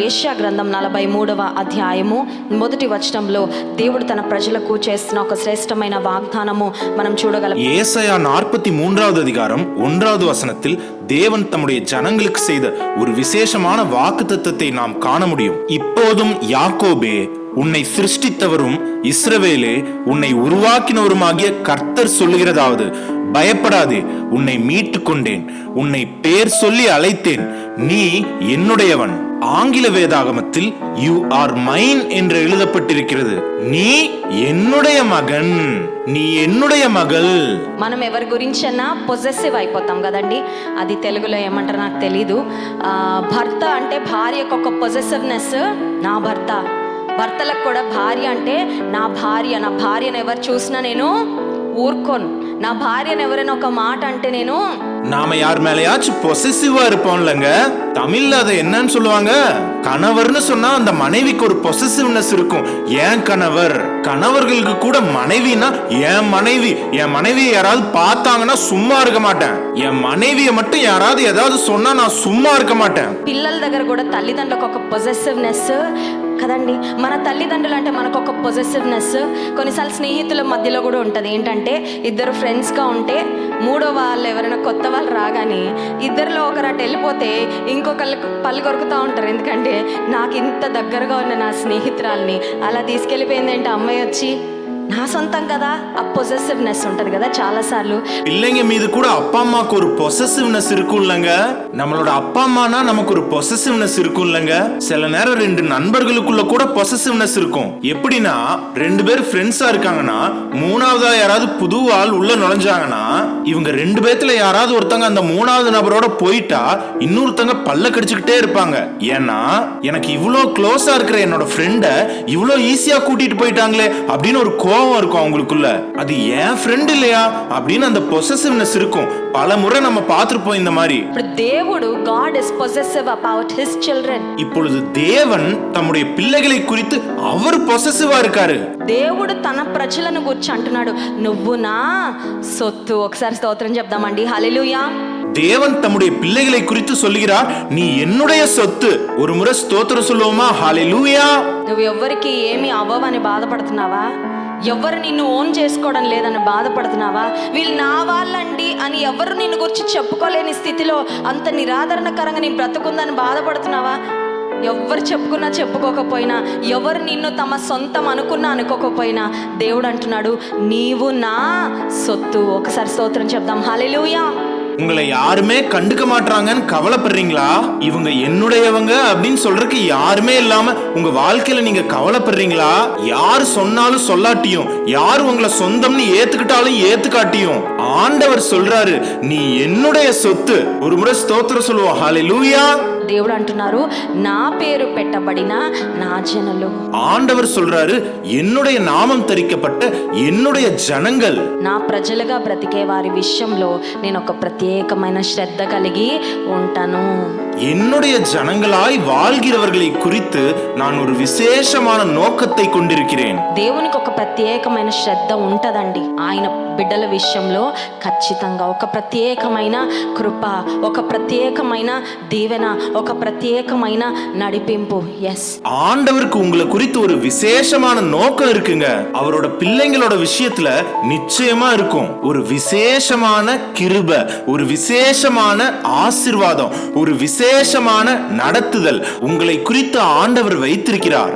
Asia గ్రంథం 43వ అధ్యాయము 1వ వచనంలో దేవుడు తన ప్రజలకు చేస్తున్న ఒక శ్రేష్టమైన వాగ్దానము మనం చూడగలం. ஏசாயா 43வது அதிகாரம் 1வது வசனத்தில் தேவன் தம்முடைய ஜனங்களுக்கு செய்த ஒரு விசேஷமான வாக்குத்தத்தத்தை நாம் காண முடியும். இப்போதும் யாக்கோபே, உன்னை சிருஷ்டித்தவரும் இஸ்ரவேலே, உன்னை உருவாக்கினவருமாகிய கர்த்தர் சொல்லுகிறதாவது, பயப்படாதே, உன்னை மீட்டு கொண்டேன், உன்னை பேர் சொல்லி அழைத்தேன், நீ என்னுடையவன். ஆங்கில வேதாகமத்தில் யூ ஆர் மைன் என்று எழுதப்பட்டிருக்கிறது. நீ என்னுடைய மகன், நீ என்னுடைய மகள். మనం ఎవరి గురించైనా పొజెసివ్ అయిపోతాం కదండి. అది తెలుగులో ఏమంటారో నాకు తెలీదు. భర్త అంటే భార్యకు ఒక పొజెసివ్నెస్, నా భర్త. భర్తలకు కూడా భార్య అంటే నా భార్య, నా భార్యను ఎవరు చూసినా నేను ஊர்கோன். நான் భార్యను ఎవరైనా ఒక మాట అంటే నేను, நாம யார் மேலயாச்சும் பொசசிவா இருப்போம்லங்க. தமிழ்ல அதை என்னன்னு சொல்லுவாங்க? கணவர்னு சொன்னா அந்த மனைவிக்கு ஒரு பொசசிவ்னஸ் இருக்கும். ஏன் கணவர், கணவர்களுக்கு கூட மனைவினா என் மனைவி. என் மனைவியை யாராவது பார்த்தாங்கன்னா சும்மா இருக்க மாட்டேன். என் மனைவியை மட்டும் யாராவது ஏதாவது சொன்னா நான் சும்மா இருக்க மாட்டேன். పిల్లల దగ్గర కూడా తల్లిదండ్రులకు ఒక పొజెసివ్నెస్ కదండి. మన తల్లిదండ్రులు అంటే మనకు ఒక పొజెసివ్నెస్. కొన్నిసార్లు స్నేహితుల మధ్యలో కూడా ఉంటుంది. ఏంటంటే ఇద్దరు ఫ్రెండ్స్గా ఉంటే మూడో వాళ్ళు ఎవరైనా కొత్త వాళ్ళు రాగానే ఇద్దరిలో ఒకరు అటు వెళ్ళిపోతే ఇంకొకళ్ళకి పళ్ళు కొరుకుతూ ఉంటారు. ఎందుకంటే నాకు ఇంత దగ్గరగా ఉన్న నా స్నేహితురాల్ని అలా తీసుకెళ్ళిపోయిందంటే అమ్మాయి వచ్చి నా సొంతం కదా, ఆ పొసెసివ్నెస్ ఉంటది కదా. చాలా సార్లు பிள்ளைங்க மீது கூட அப்பா அம்மாக்கு ஒரு பொசசிவ்னஸ் இருக்கும்லங்க. நம்மளோட அப்பா அம்மானா நமக்கு ஒரு பொசசிவ்னஸ் இருக்கும்லங்க. சில நேரம் ரெண்டு நண்பர்களுக்குள்ள கூட பொசசிவ்னஸ் இருக்கும். எப்படின்னா, ரெண்டு பேர் ஃப்ரெண்ட்ஸா இருக்காங்கன்னா மூணாவதா யாராவது புது ஆள் உள்ள நுழைஞ்சாங்கன்னா இவங்க ரெண்டு பேத்துல யாராவது ஒருத்தங்க அந்த மூணாவது நபரோட போயிட்டா இன்னொருத்தங்க பல்ல கடிச்சுக்கிட்டே இருப்பாங்க. ஏன்னா எனக்கு இவ்வளோ க்ளோஸா இருக்கிற என்னோட ஃப்ரெண்ட இவ்வளோ ஈஸியா கூட்டிட்டு போயிட்டாங்களே அப்படின்னு ஒரு கோவம் இருக்கும் அவங்களுக்குள்ள. அது ஏன் ஃப்ரெண்ட் இல்லையா அப்படின்னு அந்த பொசசிவ்னஸ் இருக்கும். பல முறை நம்ம பார்த்திருப்போம் இந்த மாதிரி. దేవుడు God is possessive about his children. இப்பொழுது தேவன் தம்முடைய பிள்ளைகளை குறித்து அவர் பொசசிவா இருக்காரு. దేవుడు తన ప్రజలను గురించి అంటున్నాడు, నువ్వు నా సొత్తు. ఒకసారి స్తోత్రం చెప్దామండి. హల్లెలూయా. தேவன் தம்முடைய பிள்ளைகளை குறித்து சொல்லுகிறார், நீ என்னுடைய சொத்து. ஒரு முறை ஸ்தோத்திரம் சொல்லுவோமா? ஹல்லேலூயா. నువ్వు ఎవరికి ఏమి అవ్వవని బాధపడుతున్నావా? ఎవరు నిన్ను ఓన్ చేసుకోవడం లేదని బాధపడుతున్నావా? వీళ్ళు నా వాళ్ళండి అని ఎవరు నిన్ను గురించి చెప్పుకోలేని స్థితిలో అంత నిరాదరణకరంగా నీ బ్రతుకుందని బాధపడుతున్నావా? ఎవరు చెప్పుకున్నా చెప్పుకోకపోయినా, ఎవరు నిన్ను తమ సొంతం అనుకున్నా అనుకోకపోయినా దేవుడు అంటున్నాడు, నీవు నా సొత్తు. ఒకసారి స్తోత్రం చెప్దాం. హల్లెలూయా. உங்களை யாருமே கண்டுக்க மாட்டாங்கன்னு கவலைப்படுறீங்களா? இவங்க என்னுடையவங்க அப்படின்னு சொல்றதுக்கு யாருமே இல்லாம உங்க வாழ்க்கையில நீங்க கவலைப்படுறீங்களா? யார் சொன்னாலும் சொல்லாட்டியும், யார் உங்களை சொந்தம்னு ஏத்துக்கிட்டாலும் ஏத்துக்காட்டியும் ஆண்டவர் சொல்றாரு, நீ என்னுடைய சொத்து. ஒரு முறை ஸ்தோத்திரம் சொல்லுவோம். ஹல்லேலூயா. దేవుడు అంటున్నారు, నా పేరు పెట్టబడిన నా జనులు. ஆண்டவர் சொல்றாரு, என்னுடைய நாமம் தரிக்கப்பட்ட என்னுடைய ஜனங்கள். నా ప్రజలుగా బ్రతికే వారి విషయంలో నేను ఒక ప్రత్యేకమైన శ్రద్ధ కలిగి ఉంటాను. என்னுடைய ஜனங்களாய் வாழ்கிறவர்களை குறித்து நான் ஒரு விசேஷமான நோக்கத்தை கொண்டிருக்கிறேன். దేవునికి ఒక ప్రత్యేకమైన శ్రద్ధ ఉంటదండి. ఆయన బిడ్డల విషయంలో ఖచ్చితంగా ఒక ప్రత్యేకమైన కృప, ఒక ప్రత్యేకమైన దీవెన, ఒక ప్రత్యేకమైన నడిపింపు. ఎస్, ஆண்டவருக்கு உங்களை குறித்து ஒரு விசேஷமான நோக்கம் இருக்குங்க. அவரோட பிள்ளைங்களோட விஷயத்துல நிச்சயமா இருக்கும் ஒரு விசேஷமான கிருபை, ஒரு விசேஷமான ஆசீர்வாதம், ஒரு விசேஷமான நடத்துதல் உங்களை குறித்து ஆண்டவர் வைத்திருக்கிறார்.